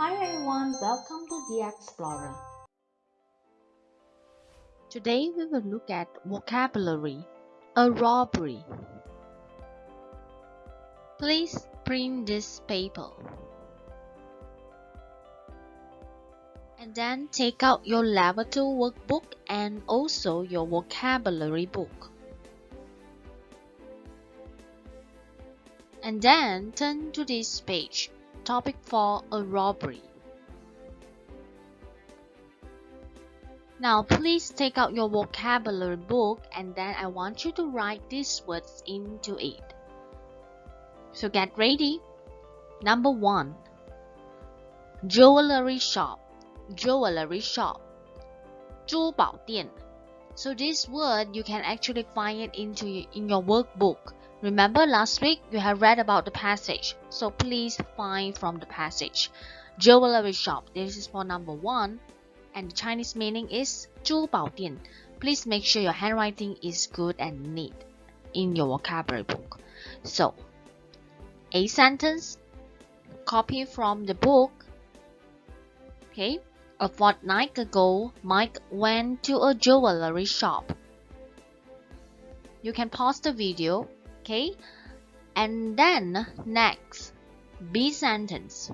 Hi everyone, welcome to The Explorer. Today we will look at vocabulary. A robbery. Please print this paper. And then take out your level 2 workbook and also your vocabulary book. And then turn to this page. Topic for a robbery. Now please take out your vocabulary book and then I want you to write these words into it. So get ready. Number 1. Jewelry shop. Jewelry shop. 珠宝店. So this word you can actually find it in your workbook. Remember last week you have read about the passage. So please find from the passage. Jewelry shop. This is for number 1. And the Chinese meaning is 珠宝店. Please make sure your handwriting is good and neat in your vocabulary book. So, a sentence, copy from the book. Okay, a fortnight ago, Mike went to a jewelry shop. You can pause the video, okay? And then next, B sentence.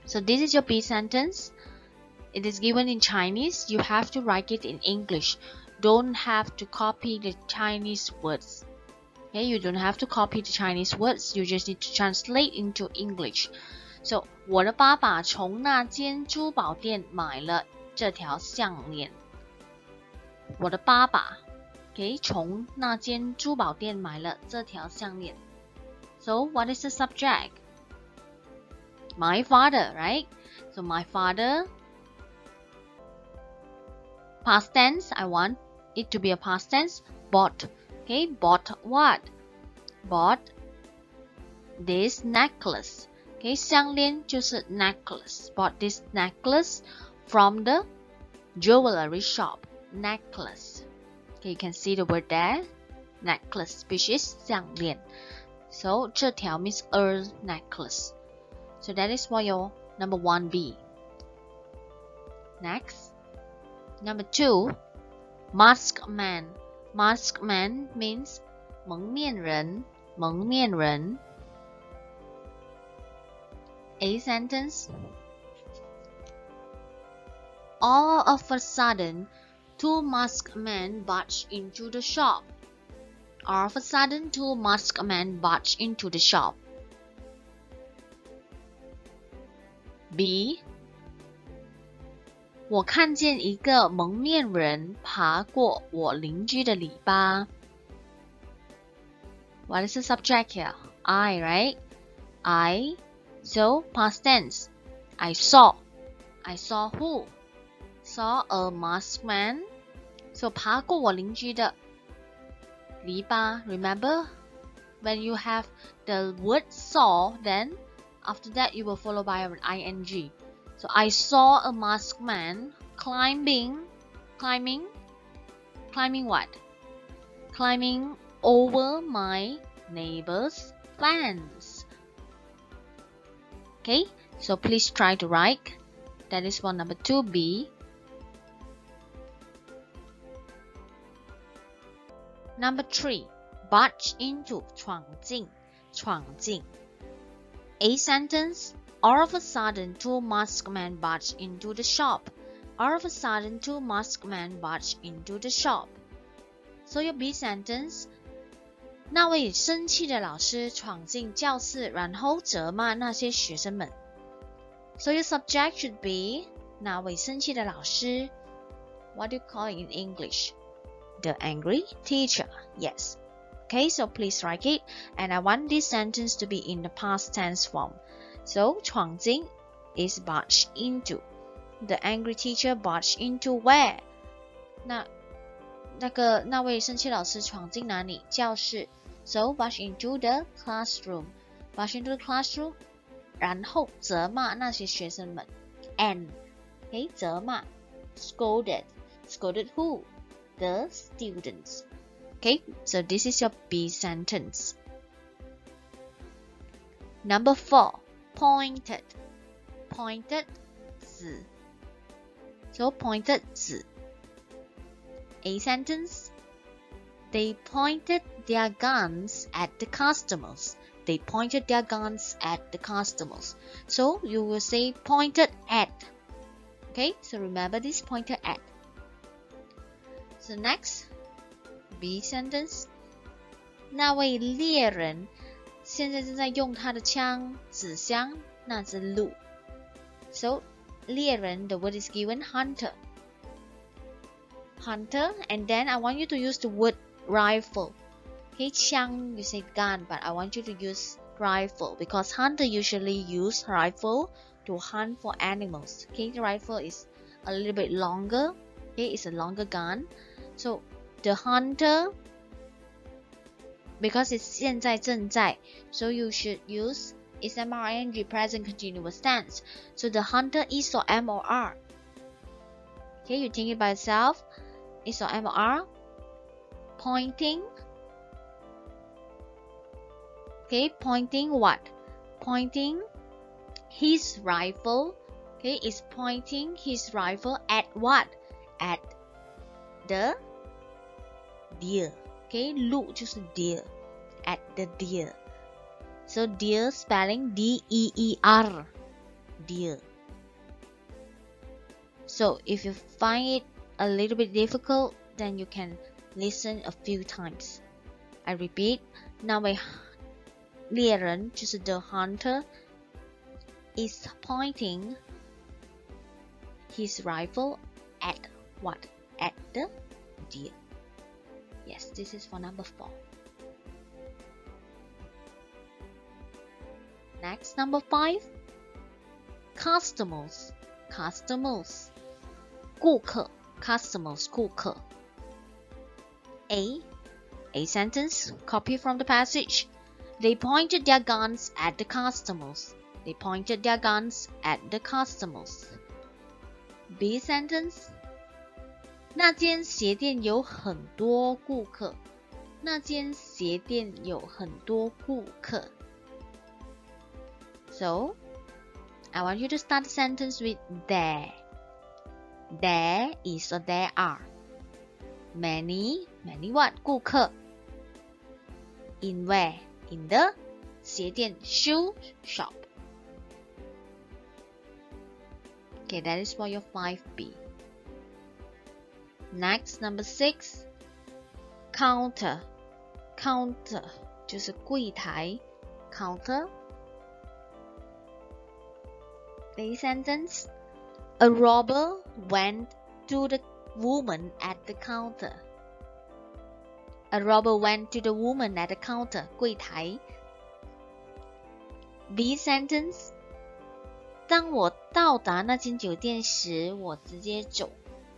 So this is your B sentence. It is given in Chinese. You have to write it in English. Don't have to copy the Chinese words. Okay, you don't have to copy the Chinese words. You just need to translate into English. So, 我的爸爸从那间珠宝店买了这条项链。我的爸爸 okay, 从那间珠宝店买了这条项链。So, what is the subject? My father, right? So, my father. Past tense, I want it to be a past tense. Bought. Okay, bought what? Bought this necklace. Okay, 项链就是 necklace. Bought this necklace from the jewelry shop. Necklace. Okay, you can see the word there. Necklace, which is 项链. So, 这条 means a necklace. So, that is for your number 1B. Next. Number 2. Masked man. Masked man means 蒙面人, 蒙面人. A sentence. All of a sudden, 2 masked men barged into the shop. All of a sudden, 2 masked men barged into the shop. B. 我看见一个蒙面人爬过我邻居的篱笆。What is the subject here? I, right? I. So, past tense. I saw. I saw who? Saw a masked man. So, 爬过我邻居的篱笆. Remember? When you have the word saw, then after that you will follow by an ing. So, I saw a masked man climbing what? Climbing over my neighbor's fence. Okay, so please try to write. That is for number 2B. Number 3. Barge into 闯进 A sentence. All of a sudden, 2 masked men barged into the shop. All of a sudden, 2 masked men barged into the shop. So your B sentence. 那位生气的老师闯进教室，然后责骂那些学生们。So your subject should be 那位生气的老师。What do you call it in English? The angry teacher. Yes. Okay, so please write it. And I want this sentence to be in the past tense form. So 闯进 is barge into. The angry teacher barged into where? 那位生气老师闯进哪里？教室。So barge into the classroom. Barge into the classroom. 然后责骂那些学生们。And, okay, 责骂 scolded. Scolded who? The students. Okay, so this is your B sentence. Number 4. Pointed. pointed 指 So pointed 指 A sentence They pointed their guns at the customers. They pointed their guns at the customers. So you will say pointed at. Okay, so remember this pointed at. So next, B sentence. 那位猎人现在正在用他的枪指向那只鹿。So 猎人 the word is given hunter. Hunter, and then I want you to use the word rifle. Okay, 枪 you say gun, but I want you to use rifle because hunter usually use rifle to hunt for animals. Okay, the rifle is a little bit longer. Okay, it's a longer gun. So the hunter, because it's 现在正在, so you should use is MRNG present continuous tense. So the hunter is or M or R. Okay, you think it by yourself. Is or M or R. Pointing. Okay, pointing what? Pointing his rifle. Okay, is pointing his rifle at what? At the deer. Okay, 鹿就是 deer. At the deer. So deer spelling D-E-E-R. Deer. So if you find it a little bit difficult, then you can listen a few times. I repeat, 那位猎人就是 the hunter is pointing his rifle at what? At the deer. Yes, this is for number 4. Next, number 5. Customers. Customers. 顾客 Customers, 顾客 A sentence, copy from the passage. They pointed their guns at the customers. They pointed their guns at the customers. B sentence. 那间鞋店有很多顾客。那间鞋店有很多顾客。So, I want you to start the sentence with there. There is or there are. Many what? 顾客。In where? In the 鞋店 shoe shop. Okay, that is for your 5B. Next, number 6. Counter. Counter 就是柜台 Counter. A sentence. A robber went to the woman at the counter. A robber went to the woman at the counter. 柜台 B sentence. 当我到达那间酒店时，我直接走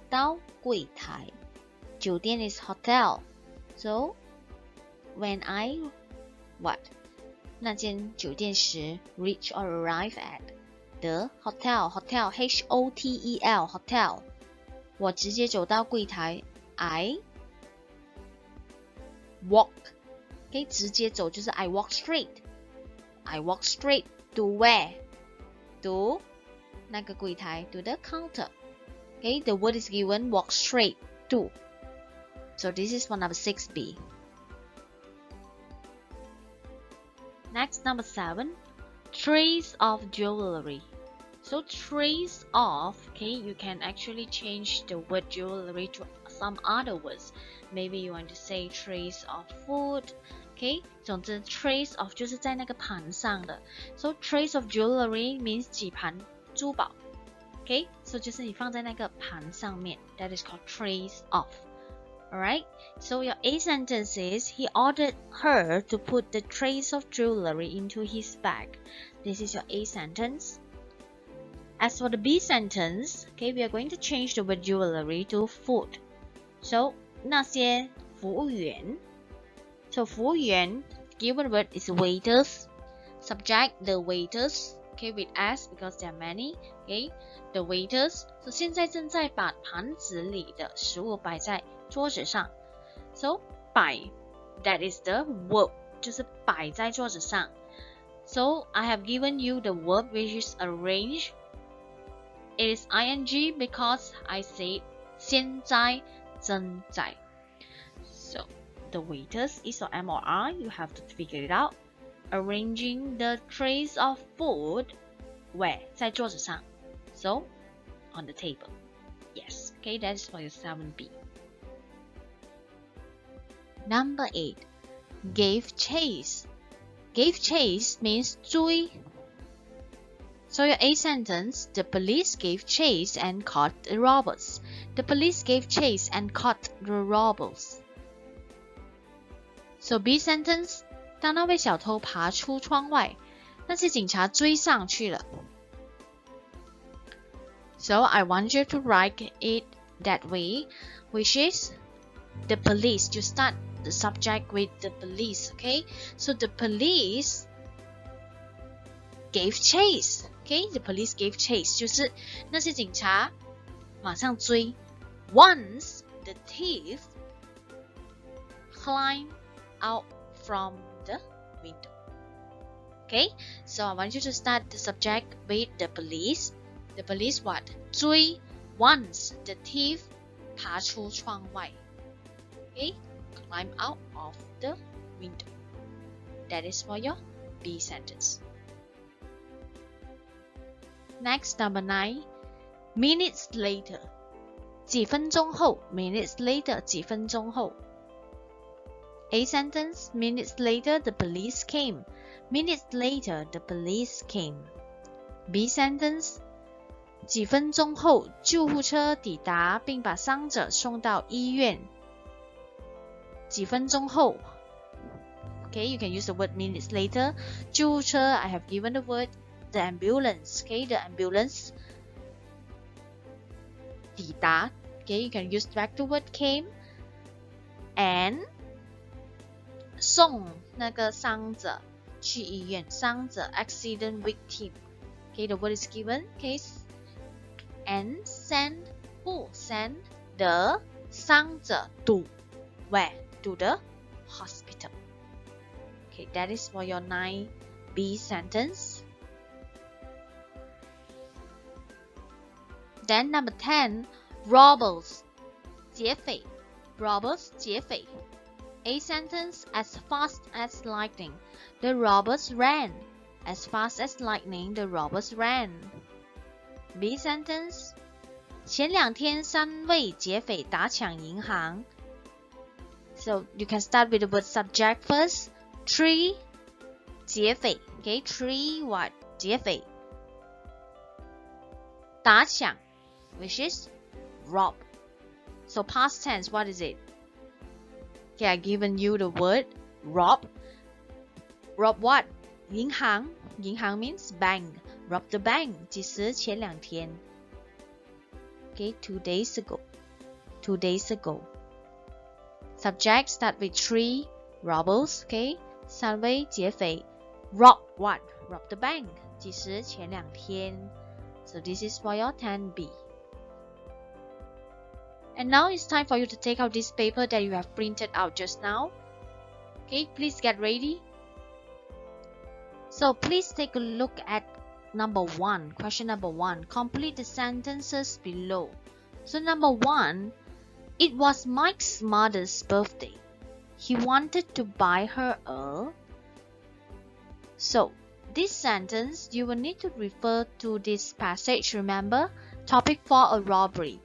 到柜台。酒店 is hotel. So, when I what? 那间酒店时 reach or arrive at the hotel. Hotel, H-O-T-E-L, hotel. 我直接走到柜台 I walk. Okay, 直接走就是 I walk straight. I walk straight to where? To 那个柜台 to the counter. Okay, the word is given walk straight to. So this is for number 6B. Next, number 7. Trace of jewelry. So trace of, okay, you can actually change the word jewelry to some other words. Maybe you want to say trace of food. Okay, 总之 trace of 就是在那个盘上的。So trace of jewelry means 几盘珠宝。Okay, so 就是你放在那个盘上面。That is called trace of. Alright, so your A sentence is, he ordered her to put the trace of jewelry into his bag. This is your A sentence. As for the B sentence, okay, we are going to change the word jewelry to food. So, 那些服务员 So, 服务员 given word is waiters. Subject, the waiters. Okay, with S because there are many. Okay, the waiters. So, 现在正在把盘子里的食物摆在桌子上 So 摆 that is the verb 就是摆在桌子上 So I have given you the verb which is arrange It is ing because I said 现在正在. So the waiters is or am or are, you have to figure it out. Arranging the trays of food where? 在桌子上. So on the table. Yes, okay, that is for your 7B. Number 8. Gave chase. Gave chase means 追. So your A sentence, the police gave chase and caught the robbers. The police gave chase and caught the robbers. So B sentence, 当那位小偷爬出窗外，那些警察追上去了。So I want you to write it that way, which is the police. You start the subject with the police, okay? So the police gave chase, okay? The police gave chase 就是那些警察马上追。Once the thief climbed out from the window. Okay, so I want you to start the subject with the police. The police what? 追 once the thief 爬出窗外. Okay, climb out of the window. That is for your B sentence. Next, number 9. Minutes later. 几分钟后 minutes later 几分钟后. A sentence, minutes later the police came. Minutes later the police came. B sentence, 几分钟后救护车抵达并把伤者送到医院。几分钟后 Okay, you can use the word minutes later. 救护车 I have given the word the ambulance. Okay, the ambulance 抵达 Okay, you can use back the word came. And 送那个伤者去医院，伤者 accident victim. Okay, the word is given. Okay, and send who? Send the 伤者 to where? To the hospital. Okay, that is for your 9B sentence. Then number 10, robbers, 劫匪 robbers, 劫匪. A sentence, as fast as lightning, the robbers ran. As fast as lightning, the robbers ran. B sentence, 前两天3位劫匪打抢银行. So you can start with the word subject first. 3, 劫匪. Okay, 3 what? 劫匪. 打抢, which is rob. So past tense, what is it? Okay, I've given you the word rob. Rob what? 银行. 银行 means bank. Rob the bank. 几时前两天. Okay, 2 days ago. 2 days ago. Subject start with 3 robbers. Okay, 3位劫匪. Rob what? Rob the bank. 几时前两天. So this is for your 10B. And now it's time for you to take out this paper that you have printed out just now. Okay, please get ready. So please take a look at number 1, question number 1. Complete the sentences below. So number 1, it was Mike's mother's birthday. He wanted to buy her a... So this sentence, you will need to refer to this passage, remember? Topic for a robbery.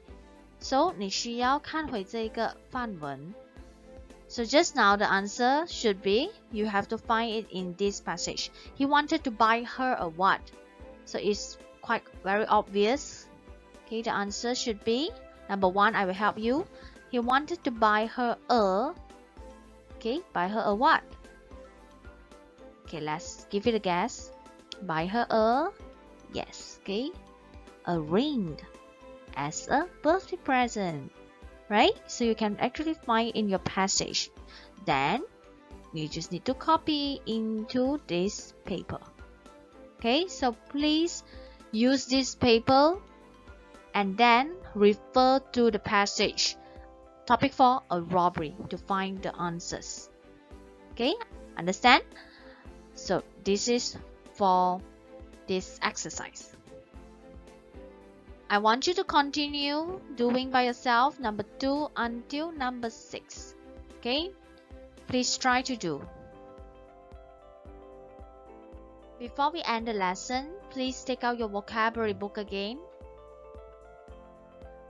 So 你需要看回这个范文. So just now the answer should be, you have to find it in this passage. He wanted to buy her a what? So it's quite very obvious. Okay, the answer should be, number 1, I will help you. He wanted to buy her a... Okay, buy her a what? Okay, let's give it a guess. Buy her a... Yes, okay. A ring. As a birthday present, right? So you can actually find in your passage. Then you just need to copy into this paper. Okay, so please use this paper and then refer to the passage. Topic for a robbery to find the answers. Okay, understand? So this is for this exercise. I want you to continue doing by yourself number 2 until number 6. Okay? Please try to do. Before we end the lesson, please take out your vocabulary book again.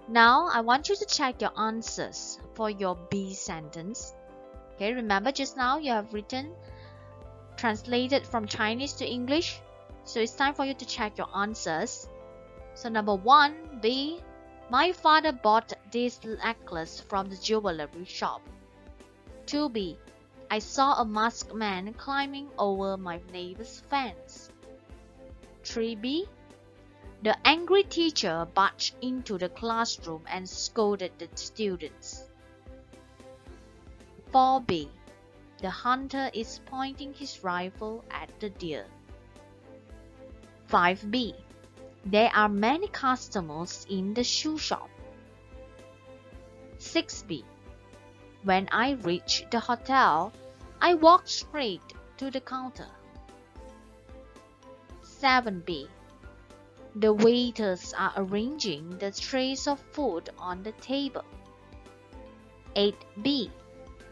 Now, I want you to check your answers for your B sentence. Okay, remember just now you have written, translated from Chinese to English. So it's time for you to check your answers. So number 1, B. My father bought this necklace from the jewelry shop. 2B. I saw a masked man climbing over my neighbor's fence. 3B. The angry teacher barged into the classroom and scolded the students. 4B. The hunter is pointing his rifle at the deer. 5B. There are many customers in the shoe shop. 6B. When I reached the hotel, I walked straight to the counter. 7B. The waiters are arranging the trays of food on the table. 8B.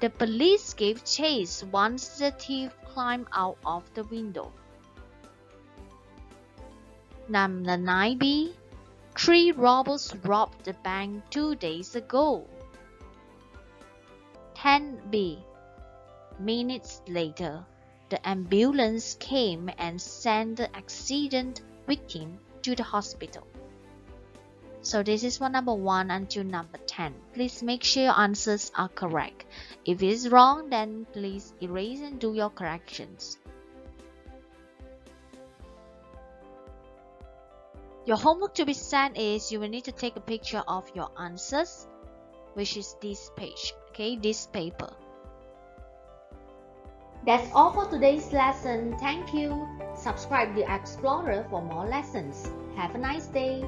The police gave chase once the thief climbed out of the window. Number 9B. 3 robbers robbed the bank 2 days ago. 10B. Minutes later, the ambulance came and sent the accident victim to the hospital. So this is for number 1 until number 10. Please make sure your answers are correct. If it is wrong, then please erase and do your corrections. Your homework to be sent is you will need to take a picture of your answers, which is this page, okay, this paper. That's all for today's lesson. Thank you. Subscribe the Explorer for more lessons. Have a nice day.